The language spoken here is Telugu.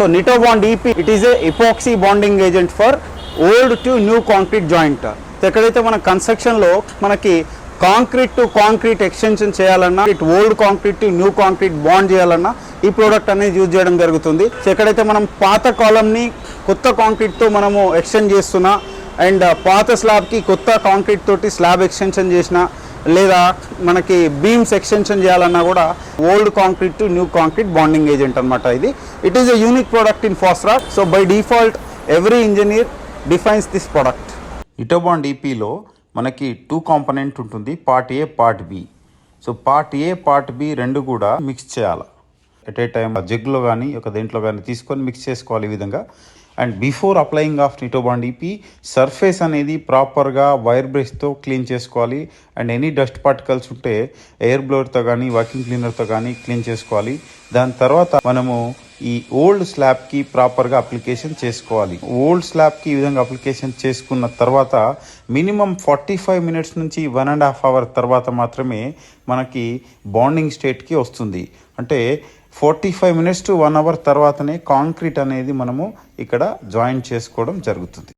So Nitobond EP, it is a epoxy bonding agent for old to new concrete joint. ఎక్కడైతే మన కన్స్ట్రక్షన్లో మనకి కాంక్రీట్ టు కాంక్రీట్ ఎక్స్టెన్షన్ చేయాలన్నా, old concrete to new concrete bond చేయాలన్నా ఈ ప్రోడక్ట్ అనేది యూజ్ చేయడం జరుగుతుంది. సో ఎక్కడైతే మనం పాత కాలంని కొత్త కాంక్రీట్తో మనము ఎక్స్టెండ్ చేస్తున్నా, అండ్ పాత స్లాబ్కి కొత్త కాంక్రీట్ తోటి స్లాబ్ ఎక్స్టెన్షన్ చేసిన, లేదా మనకి బీమ్స్ ఎక్స్టెన్షన్ చేయాలన్నా కూడా old concrete to new concrete bonding agent అనమాట ఇది. It is a unique product in Fosroc. So by default every engineer defines this product. Nitobond ఈపీలో మనకి 2 కాంపోనెంట్ ఉంటుంది, part A part B. So part A part B రెండు కూడా మిక్స్ చేయాలి. ఎట్ ఏ టైం జగ్లో కానీ ఒక దేంట్లో కానీ తీసుకొని మిక్స్ చేసుకోవాలి ఈ విధంగా. And before applying of Nitobond EP surface అనేది ప్రాపర్గా వైర్ బ్రష్తో క్లీన్ చేసుకోవాలి. అండ్ ఎనీ డస్ట్ పార్టికల్స్ ఉంటే ఎయిర్ బ్లోవర్తో కానీ వాక్యూమ్ క్లీనర్తో కానీ క్లీన్ చేసుకోవాలి. దాని తర్వాత మనము ఈ ఓల్డ్ స్లాబ్కి ప్రాపర్గా అప్లికేషన్ చేసుకోవాలి. ఓల్డ్ స్లాబ్కి ఈ విధంగా అప్లికేషన్ చేసుకున్న తర్వాత మినిమం 45 మినిట్స్ నుంచి 1.5 అవర్ తర్వాత మాత్రమే మనకి బాండింగ్ స్టేట్కి వస్తుంది. అంటే 45 మినిట్స్ టు 1 అవర్ తర్వాతనే కాంక్రీట్ అనేది మనము ఇక్కడ జాయిన్ చేసుకోవడం జరుగుతుంది.